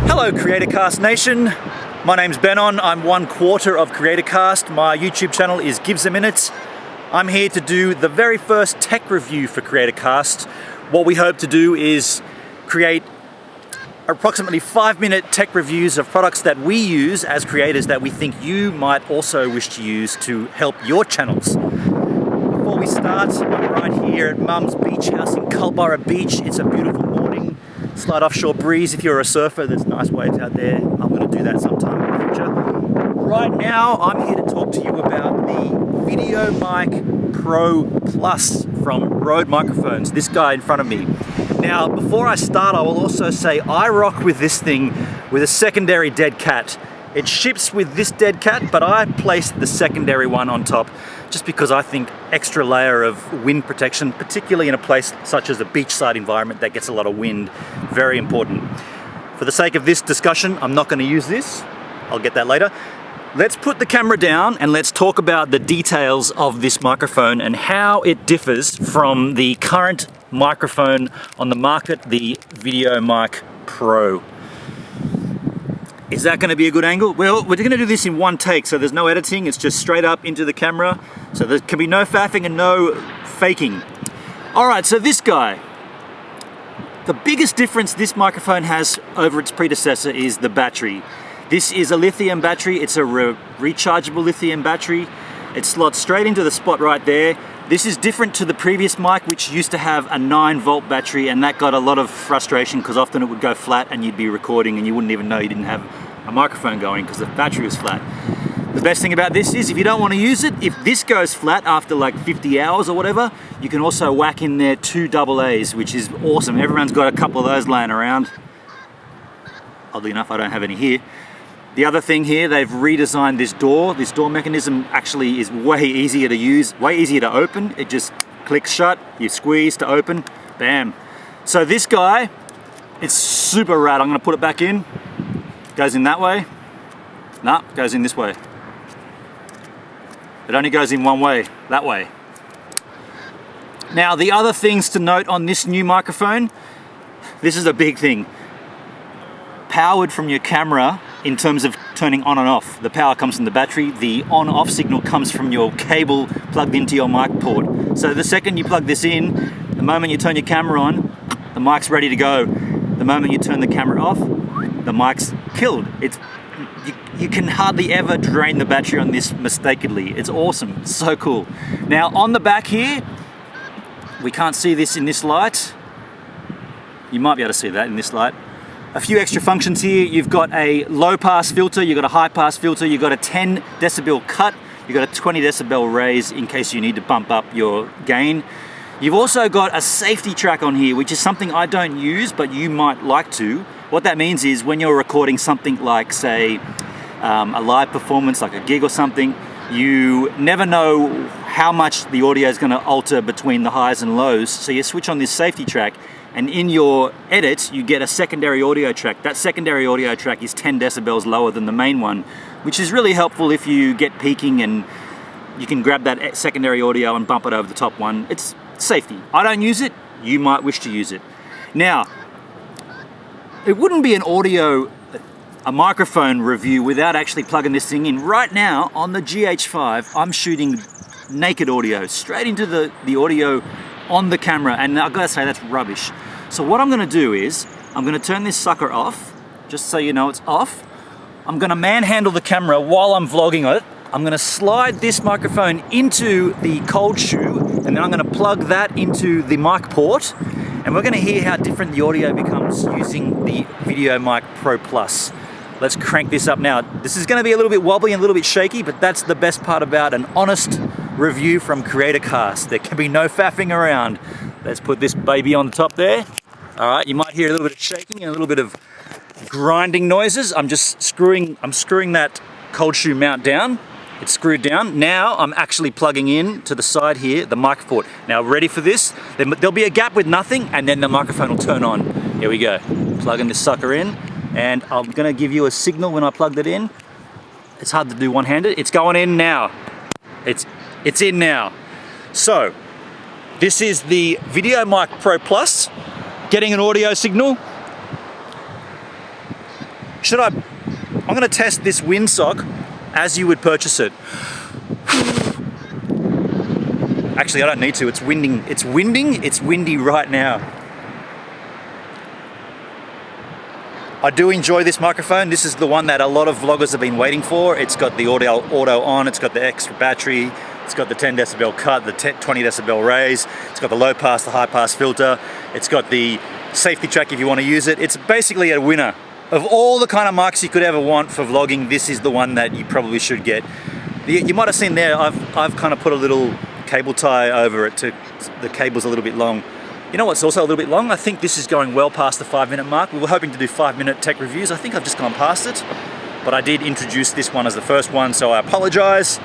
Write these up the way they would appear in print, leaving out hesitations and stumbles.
Hello CreatorCast Nation, my name's Benon, I'm 1/4 of CreatorCast. My YouTube channel is Gives a Minute. I'm here to do the very first tech review for CreatorCast. What we hope to do is create approximately 5-minute tech reviews of products that we use as creators that we think you might also wish to use to help your channels. Before we start, I'm right here at Mum's Beach House in Culburra Beach. It's a beautiful morning, slight offshore breeze. If you're a surfer, there's nice waves out there. I'm going to do that sometime in the future. Right now, I'm here to talk to you about the VideoMic Pro Plus from Rode Microphones, this guy in front of me. Now, before I start, I will also say I rock with this thing with a secondary dead cat. It ships with this dead cat, but I placed the secondary one on top just because I think extra layer of wind protection, particularly in a place such as a beachside environment that gets a lot of wind, very important. For the sake of this discussion, I'm not going to use this. I'll get that later. Let's put the camera down and let's talk about the details of this microphone and how it differs from the current microphone on the market, the VideoMic Pro. Is that going to be a good angle? Well, we're going to do this in one take, so there's no editing, it's just straight up into the camera, so there can be no faffing and no faking. Alright, so this guy. The biggest difference this microphone has over its predecessor is the battery. This is a lithium battery, it's a rechargeable lithium battery. It slots straight into the spot right there. This is different to the previous mic, which used to have a 9-volt battery, and that got a lot of frustration because often it would go flat and you'd be recording and you wouldn't even know you didn't have a microphone going because the battery was flat. The best thing about this is if you don't want to use it, if this goes flat after like 50 hours or whatever, you can also whack in there 2 AA's, which is awesome. Everyone's got a couple of those laying around. Oddly enough, I don't have any here. The other thing here, they've redesigned this door. This door mechanism actually is way easier to use, way easier to open. It just clicks shut, you squeeze to open, bam. So this guy, it's super rad. I'm gonna put it back in. Goes in that way. Nah, goes in this way. It only goes in one way, that way. Now, the other things to note on this new microphone, this is a big thing. Powered from your camera in terms of turning on and off. The power comes from the battery, the on-off signal comes from your cable plugged into your mic port. So the second you plug this in, the moment you turn your camera on, the mic's ready to go. The moment you turn the camera off, the mic's killed. You can hardly ever drain the battery on this mistakenly. It's awesome, it's so cool. Now on the back here, we can't see this in this light. You might be able to see that in this light. A few extra functions here. You've got a low pass filter, you've got a high pass filter, you've got a 10 decibel cut, you've got a 20 decibel raise in case you need to bump up your gain. You've also got a safety track on here, which is something I don't use, but you might like to. What that means is when you're recording something like, say, a live performance, like a gig or something, you never know how much the audio is going to alter between the highs and lows. So you switch on this safety track, and in your edit, you get a secondary audio track. That secondary audio track is 10 decibels lower than the main one, which is really helpful if you get peaking and you can grab that secondary audio and bump it over the top one. It's safety. I don't use it, you might wish to use it. Now, it wouldn't be a microphone review without actually plugging this thing in. Right now, on the GH5, I'm shooting naked audio, straight into the audio on the camera, and I've got to say that's rubbish. So what I'm going to do is I'm going to turn this sucker off, just so you know it's off. I'm going to manhandle the camera while I'm vlogging it. I'm going to slide this microphone into the cold shoe, and then I'm going to plug that into the mic port, and we're going to hear how different the audio becomes using the VideoMic Pro Plus. Let's crank this up now. This is going to be a little bit wobbly and a little bit shaky, but that's the best part about an honest review from CreatorCast. There can be no faffing around. Let's put this baby on the top there. All right, you might hear a little bit of shaking and a little bit of grinding noises. I'm screwing that cold shoe mount down. It's screwed down. Now I'm actually plugging in to the side here, the mic port. Now ready for this? There'll be a gap with nothing, and then the microphone will turn on. Here we go. Plugging this sucker in, and I'm gonna give you a signal when I plug that in. It's hard to do one-handed. It's going in now. It's in now. So, this is the VideoMic Pro Plus. getting an audio signal. I'm gonna test this windsock as you would purchase it. Actually, I don't need to, it's winding. It's windy right now. I do enjoy this microphone. This is the one that a lot of vloggers have been waiting for. It's got the auto on, it's got the extra battery, it's got the 10 decibel cut, the 20 decibel raise, it's got the low pass, the high pass filter, it's got the safety track if you want to use it. It's basically a winner. Of all the kind of mics you could ever want for vlogging, this is the one that you probably should get. You might have seen there, I've kind of put a little cable tie over it to, the cable's a little bit long. You know what's also a little bit long? I think this is going well past the 5-minute mark. We were hoping to do 5-minute tech reviews. I think I've just gone past it, but I did introduce this one as the first one, so I apologize.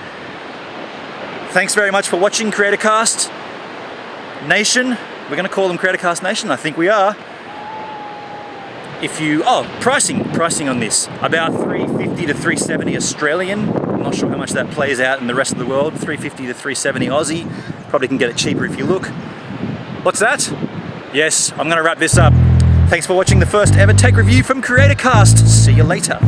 Thanks very much for watching Creatorcast Nation. We're gonna call them Creatorcast Nation, I think we are. If you, pricing on this, about 350 to 370 Australian. I'm not sure how much that plays out in the rest of the world. 350 to 370 Aussie. Probably can get it cheaper if you look. What's that? Yes, I'm gonna wrap this up. Thanks for watching the first ever tech review from Creatorcast. See you later.